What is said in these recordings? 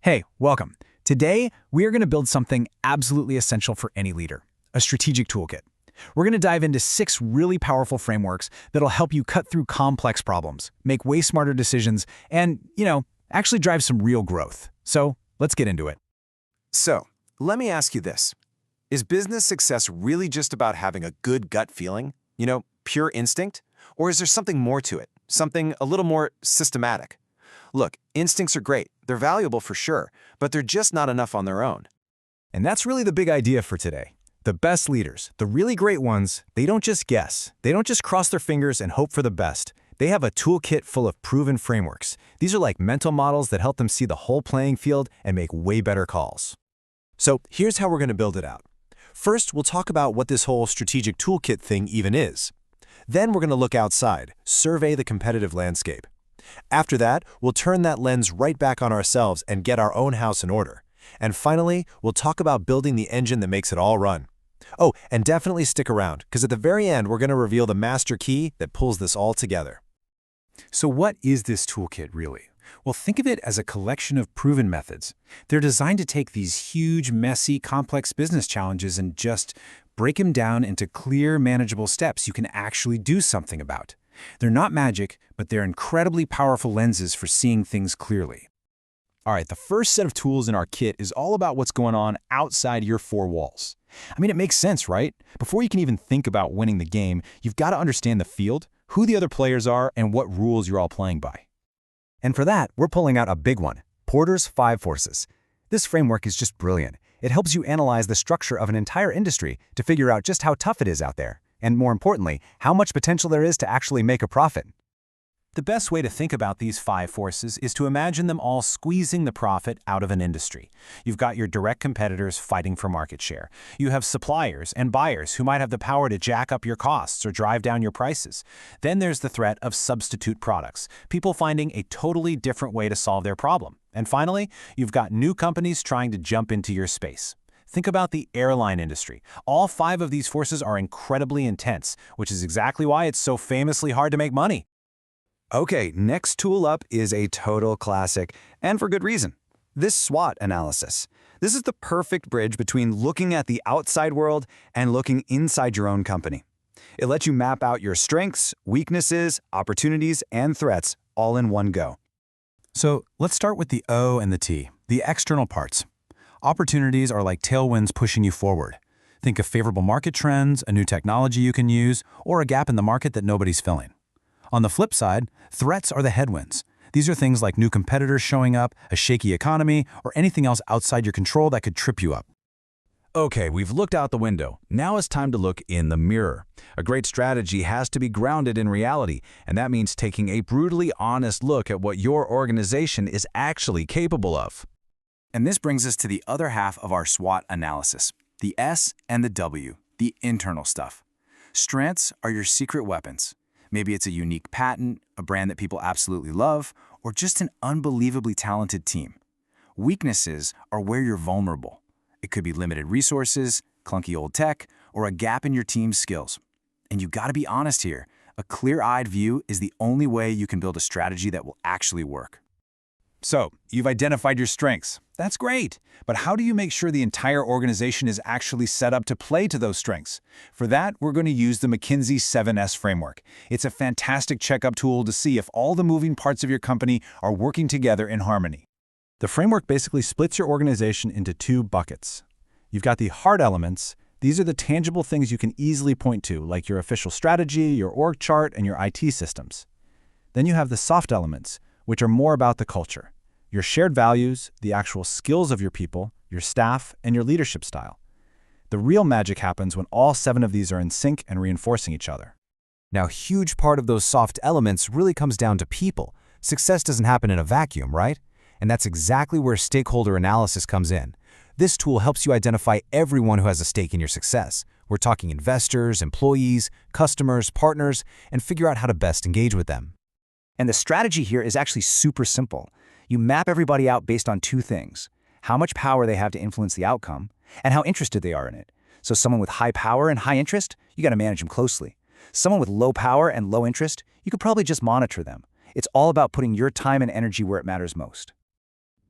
Hey, welcome. Today, we are going to build something absolutely essential for any leader, a strategic toolkit. We're going to dive into 6 really powerful frameworks that'll help you cut through complex problems, make way smarter decisions, and, actually drive some real growth. So let's get into it. So, let me ask you this. Is business success really just about having a good gut feeling? Pure instinct? Or is there something more to it? Something a little more systematic? Look, instincts are great. They're valuable for sure, but they're just not enough on their own. And that's really the big idea for today. The best leaders, the really great ones, they don't just guess. They don't just cross their fingers and hope for the best. They have a toolkit full of proven frameworks. These are like mental models that help them see the whole playing field and make way better calls. So here's how we're going to build it out. First, we'll talk about what this whole strategic toolkit thing even is. Then we're going to look outside, survey the competitive landscape. After that, we'll turn that lens right back on ourselves and get our own house in order. And finally, we'll talk about building the engine that makes it all run. Oh, and definitely stick around, because at the very end, we're going to reveal the master key that pulls this all together. So what is this toolkit really? Well, think of it as a collection of proven methods. They're designed to take these huge, messy, complex business challenges and just break them down into clear, manageable steps you can actually do something about. They're not magic, but they're incredibly powerful lenses for seeing things clearly. All right, the first set of tools in our kit is all about what's going on outside your 4 walls. I mean, it makes sense, right? Before you can even think about winning the game, you've got to understand the field, who the other players are, and what rules you're all playing by. And for that, we're pulling out a big one, Porter's 5 Forces. This framework is just brilliant. It helps you analyze the structure of an entire industry to figure out just how tough it is out there, and more importantly, how much potential there is to actually make a profit. The best way to think about these 5 forces is to imagine them all squeezing the profit out of an industry. You've got your direct competitors fighting for market share. You have suppliers and buyers who might have the power to jack up your costs or drive down your prices. Then there's the threat of substitute products, people finding a totally different way to solve their problem. And finally, you've got new companies trying to jump into your space. Think about the airline industry. All 5 of these forces are incredibly intense, which is exactly why it's so famously hard to make money. Okay, next tool up is a total classic, and for good reason. This SWOT analysis. This is the perfect bridge between looking at the outside world and looking inside your own company. It lets you map out your strengths, weaknesses, opportunities, and threats all in one go. So let's start with the O and the T, the external parts. Opportunities are like tailwinds pushing you forward. Think of favorable market trends, a new technology you can use, or a gap in the market that nobody's filling. On the flip side, threats are the headwinds. These are things like new competitors showing up, a shaky economy, or anything else outside your control that could trip you up. Okay, we've looked out the window. Now it's time to look in the mirror. A great strategy has to be grounded in reality, and that means taking a brutally honest look at what your organization is actually capable of. And this brings us to the other half of our SWOT analysis, the S and the W, the internal stuff. Strengths are your secret weapons. Maybe it's a unique patent, a brand that people absolutely love, or just an unbelievably talented team. Weaknesses are where you're vulnerable. It could be limited resources, clunky old tech, or a gap in your team's skills. And you gotta be honest here, a clear-eyed view is the only way you can build a strategy that will actually work. So, you've identified your strengths. That's great. But how do you make sure the entire organization is actually set up to play to those strengths? For that, we're going to use the McKinsey 7S framework. It's a fantastic checkup tool to see if all the moving parts of your company are working together in harmony. The framework basically splits your organization into 2 buckets. You've got the hard elements. These are the tangible things you can easily point to, like your official strategy, your org chart, and your IT systems. Then you have the soft elements, which are more about the culture. Your shared values, the actual skills of your people, your staff, and your leadership style. The real magic happens when all 7 of these are in sync and reinforcing each other. Now, a huge part of those soft elements really comes down to people. Success doesn't happen in a vacuum, right? And that's exactly where stakeholder analysis comes in. This tool helps you identify everyone who has a stake in your success. We're talking investors, employees, customers, partners, and figure out how to best engage with them. And the strategy here is actually super simple. You map everybody out based on 2 things: how much power they have to influence the outcome, and how interested they are in it. So someone with high power and high interest, you got to manage them closely. Someone with low power and low interest, you could probably just monitor them. It's all about putting your time and energy where it matters most.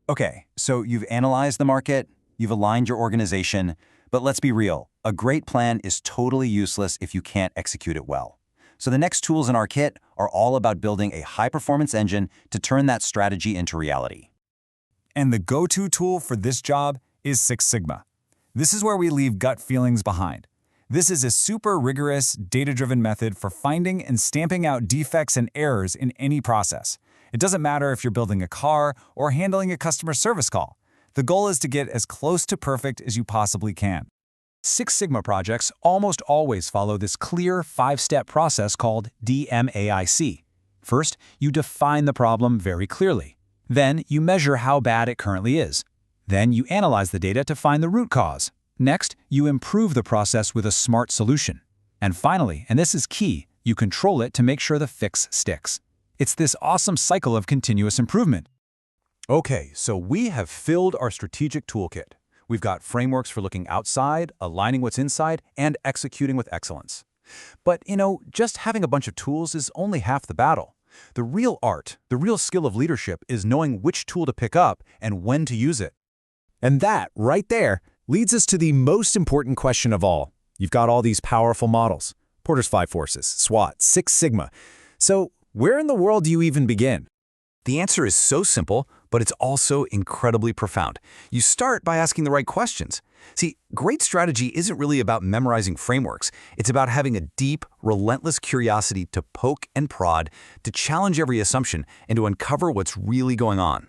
Okay, so you've analyzed the market, you've aligned your organization, but let's be real, a great plan is totally useless if you can't execute it well. So the next tools in our kit are all about building a high-performance engine to turn that strategy into reality. And the go-to tool for this job is Six Sigma. This is where we leave gut feelings behind. This is a super rigorous, data-driven method for finding and stamping out defects and errors in any process. It doesn't matter if you're building a car or handling a customer service call. The goal is to get as close to perfect as you possibly can. Six Sigma projects almost always follow this clear 5-step process called DMAIC. First, you define the problem very clearly. Then, you measure how bad it currently is. Then, you analyze the data to find the root cause. Next, you improve the process with a smart solution. And finally, and this is key, you control it to make sure the fix sticks. It's this awesome cycle of continuous improvement. Okay, so we have filled our strategic toolkit. We've got frameworks for looking outside, aligning what's inside, and executing with excellence. But, just having a bunch of tools is only half the battle. The real art, the real skill of leadership is knowing which tool to pick up and when to use it. And that, right there, leads us to the most important question of all. You've got all these powerful models. Porter's 5 Forces, SWOT, Six Sigma. So, where in the world do you even begin? The answer is so simple, but it's also incredibly profound. You start by asking the right questions. See, great strategy isn't really about memorizing frameworks. It's about having a deep, relentless curiosity to poke and prod, to challenge every assumption, and to uncover what's really going on.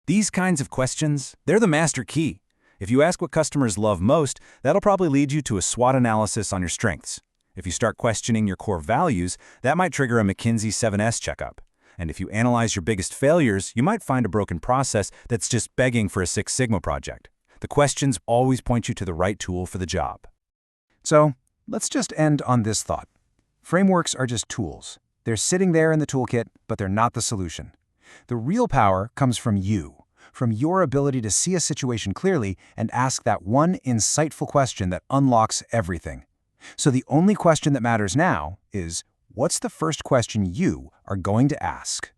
These kinds of questions, they're the master key. If you ask what customers love most, that'll probably lead you to a SWOT analysis on your strengths. If you start questioning your core values, that might trigger a McKinsey 7S checkup. And if you analyze your biggest failures, you might find a broken process that's just begging for a Six Sigma project. The questions always point you to the right tool for the job. So, let's just end on this thought. Frameworks are just tools. They're sitting there in the toolkit, but they're not the solution. The real power comes from you, from your ability to see a situation clearly and ask that one insightful question that unlocks everything. So the only question that matters now is, what's the first question you are going to ask?